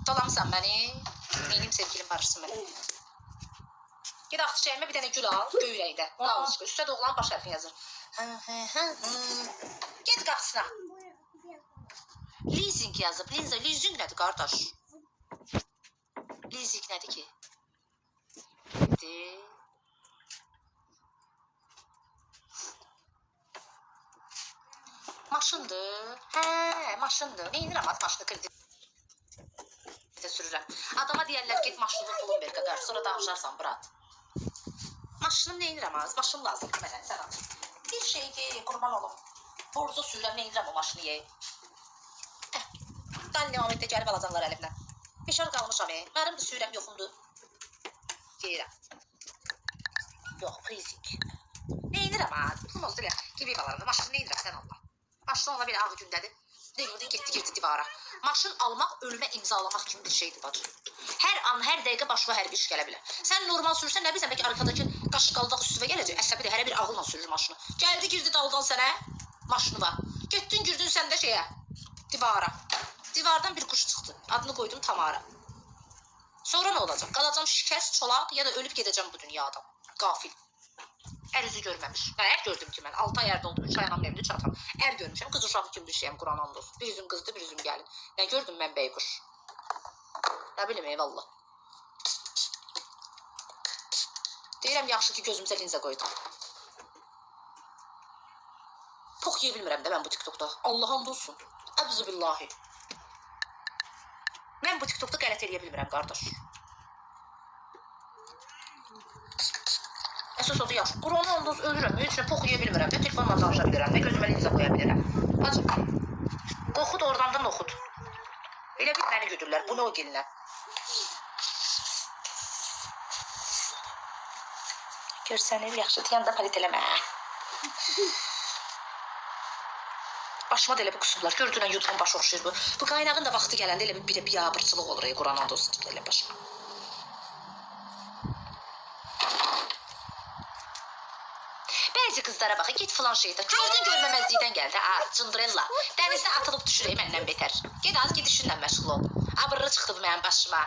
Dalamsan beni. Neyim sevgilim barışsın beni. Gid axı çiçəyimə bir dənə gül al, göy rəngdə. Onu al çıxır. Üstə də oğlan baş hərfini yazır. Get qapısına. Leasing yazıb. Leasing nədir qardaş? Leasing nədir ki? Maşındır. Hə, maşındır. Neyinirəm az maşını kreditə sürürəm. Adama deyərlər get maşını pulun ver qədər. Sonra danışarsan brat. Maşınım neyinirəm az? Maşın lazımdır mənə. Sən al. Bir şey deyil, qurban olum. Borcu sürürəm, neyinirəm o maşını ye. Dalli Ahmet'də gəlib alacaqlar əlimdən. Beşar qalmışam, mənim də sürürəm yoxumdur. Deyirəm. Yox, prizing. Neyinirəm az? Pulun olsun ya. Gibi balarında maşını neyinirəm sən Allah. Maşın ona belə ağ gündədir. Deyildi, getdi divara. Maşın almaq, ölümə imzalamaq kimi bir şeydir bacı. Hər an, hər dəqiqə başına hər bir iş gələ bilər. Sən normal sürsən, nə bilsən, bəlkə arkadakı qaşqaldaq üstüvə gələcək. Əsəbidir, hər bir ağılla sürür maşını. Gəldi, girdi daldan sənə, maşını var. Getdin, girdin sən də şeyə, divara. Divardan bir kuş çıxdı. Adını qoydum Tamara. Sonra nə olacaq? Qalacam şikəst, çolaq ya da ölüb gedəcəm bu dünyadan. Qafil. Ər üzü görməmiş. Ər gördüm ki, mən 6 ay ərdə oldum, 3 ay anamın evində çatam. Ər görmüşəm, qız uşağı kimi bir şeyəm, Quran and olsun. Bir üzüm qızdı, bir üzüm gəlin. Nə gördüm mən beyquş? Nə bilim, eyvallah. Deyirəm, yaxşı ki, gözümüzə linza qoydum. Pox yeyə bilmirəm də mən bu TikTokda. Allah and olsun. Əbzü billahi. Mən bu TikTokda qələt eləyə bilmirəm, qardaş. Əsas odur yaxşı. Quranı andız ölürəm. Heç nə pox yeyə bilmirəm. Nə telefonla danışa bilirəm. Nə gözümə linza qoya bilirəm. Bacım. Qoxud oradan da noxud. Elə bir məni güdürlər. Bu nə o gelinə? Görsənir yaxşı. Deyəndə palit eləmə. Başıma da elə bir qusublar. Gördüyünə yudğun başı oxşayır bu. Bu qaynağın da vaxtı gələndə elə bir biabırçılıq olur. Quran and olsun. Elə başıma. Bəzi qızlara baxı, get filan şeydə. Gördün görməməzlikdən gəldi. Cındırella. Dənizdə atılıb düşürək məndən betər. Get az gedişinlə məşğul ol. Abırlı çıxdı bu mənim başıma.